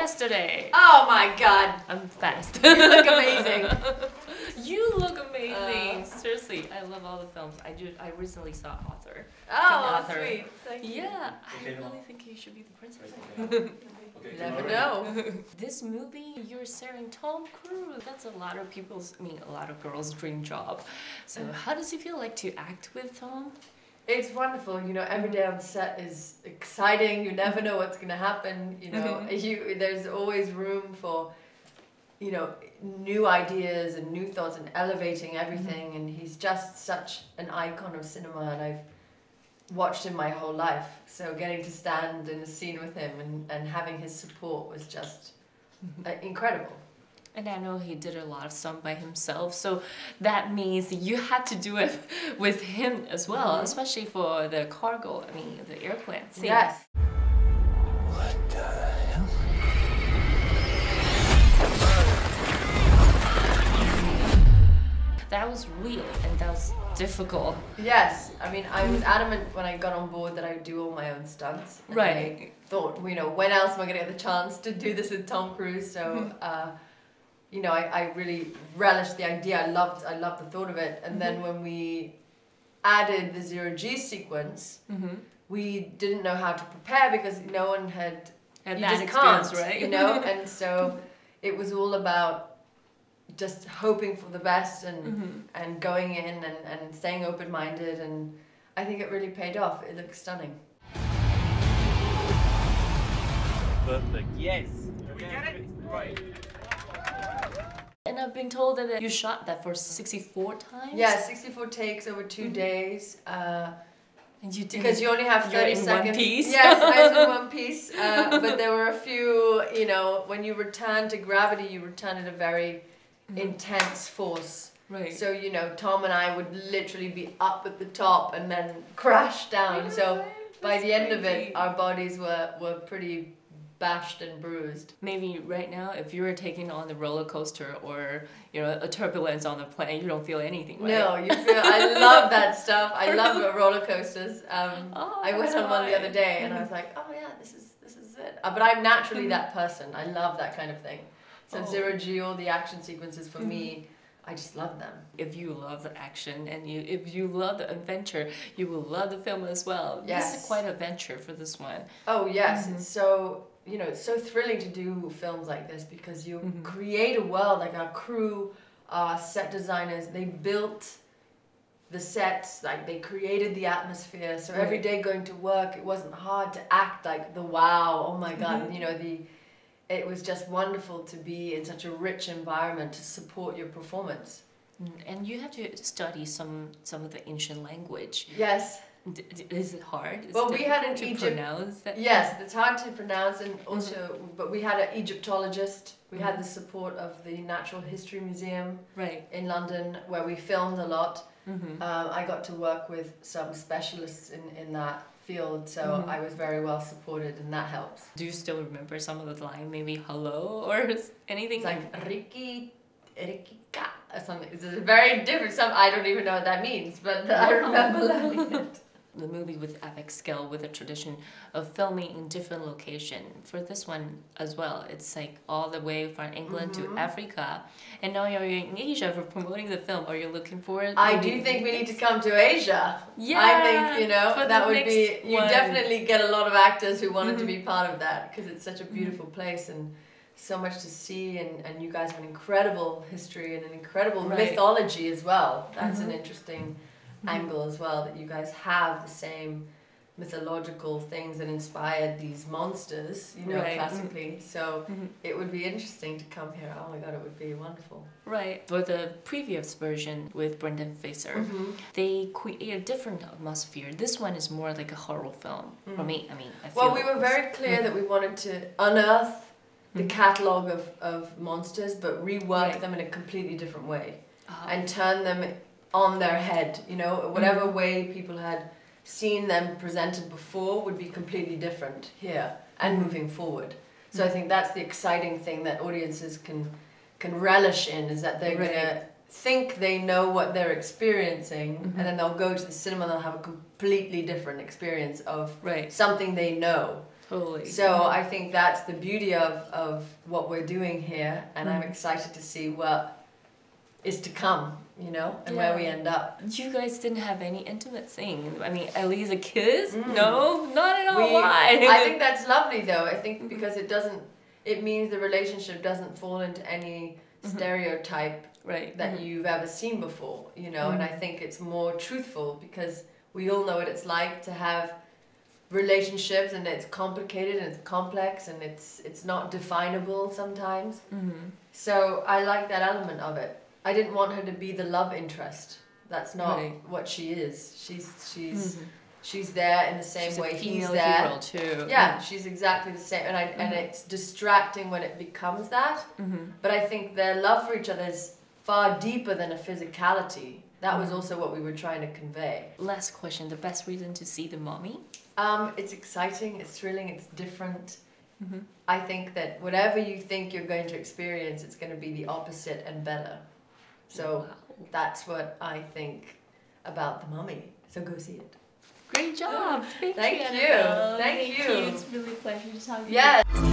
yesterday. Oh my god. I'm fast. You look amazing. You look amazing. Seriously, I love all the films. I recently saw Author. Oh, sweet. Thank you. Yeah, I really think you should be the princess. You never know. This movie, you're starring Tom Cruise. That's a lot of a lot of girls' dream job. So how does it feel like to act with Tom? It's wonderful, you know, every day on set is exciting, you never know what's going to happen, you know, there's always room for, you know, new ideas and new thoughts and elevating everything, and he's just such an icon of cinema, and I've watched him my whole life, so getting to stand in a scene with him and having his support was just incredible. And I know he did a lot of stuff by himself, so that means you had to do it with him as well, especially for the cargo, the airplane scene. Yes. What the hell? That was real and that was difficult. Yes, I was adamant when I got on board that I would do all my own stunts. Right. I thought, you know, when else am I going to get the chance to do this with Tom Cruise? So, you know, I really relished the idea. I loved the thought of it. And then when we added the 0G sequence, we didn't know how to prepare because no one had you that just experience, can't, right? You know? And so it was all about just hoping for the best and going in and staying open-minded, and I think it really paid off. It looks stunning. Perfect. Yes. We get it? Right. And I've been told that you shot that for 64 times? Yeah, 64 takes over 2 days. And you did because you only have 30 seconds. One piece? Yes, I was in one piece. But there were a few, you know, when you return to gravity, you return at a very intense force. Right. So, you know, Tom and I would literally be up at the top and then crash down. So by the end of it, our bodies were pretty bashed and bruised. Maybe right now, if you were taking on the roller coaster or, you know, a turbulence on the plane, you don't feel anything, right? No, you feel, I love that stuff. I love roller coasters. I went on one the other day and I was like, oh yeah, this is it. But I'm naturally that person. I love that kind of thing. So 0G, all the action sequences for me, I just love them. If you love the action and if you love the adventure, you will love the film as well. Yes. This is quite an adventure for this one. Oh yes, it's so, you know, it's so thrilling to do films like this because you create a world. Like our crew, our set designers, they built the sets, like they created the atmosphere. So every day going to work, it wasn't hard to act like the wow, oh my God, you know, it was just wonderful to be in such a rich environment to support your performance. And you have to study some of the ancient language. Yes. Is it hard? Well, we had an pronounce that? Yes, it's hard to pronounce, and also, but we had an Egyptologist. We had the support of the Natural History Museum in London, where we filmed a lot. I got to work with some specialists in that field, so I was very well supported, and that helps. Do you still remember some of the line? Maybe hello or anything? It's like Riki, Rikika, or something. It's very different. I don't even know what that means, but I remember learning it. The movie with epic scale, with a tradition of filming in different locations. For this one as well, it's like all the way from England to Africa. And now you're in Asia for promoting the film. Are you looking forward? I do think we need to come to Asia. Yeah. I think, you know, that would be, you one. definitely get a lot of actors who wanted to be part of that because it's such a beautiful place and so much to see, and you guys have an incredible history and an incredible mythology as well. That's an interesting angle as well, that you guys have the same mythological things that inspired these monsters, you know, classically. So it would be interesting to come here. Oh my God, it would be wonderful. Right. For the previous version with Brendan Fraser, they create a different atmosphere. This one is more like a horror film for me. I feel. Well, we were very clear that we wanted to unearth the catalogue of monsters, but rework them in a completely different way and turn them on their head, you know, whatever way people had seen them presented before would be completely different here and moving forward. So I think that's the exciting thing that audiences can relish in, is that they're gonna think they know what they're experiencing, and then they'll go to the cinema and they'll have a completely different experience of something they know. Totally. So I think that's the beauty of what we're doing here, and I'm excited to see what is to come, you know, and where we end up. You guys didn't have any intimate scene. I mean, at least a kiss? No, not at all. Why? I think that's lovely though. I think because it means the relationship doesn't fall into any stereotype that you've ever seen before, you know, and I think it's more truthful because we all know what it's like to have relationships, and it's complicated and it's complex and it's not definable sometimes. So I like that element of it. I didn't want her to be the love interest. That's not what she is. She's there in the same way he's there. Hero too. Yeah, she's exactly the same, and it's distracting when it becomes that. But I think their love for each other is far deeper than a physicality. That was also what we were trying to convey. Last question: the best reason to see the mommy? It's exciting. It's thrilling. It's different. I think that whatever you think you're going to experience, it's going to be the opposite and better. So that's what I think about The Mummy. So go see it. Great job! Thank you. Thank you. It's really a pleasure to talk to you. Yes.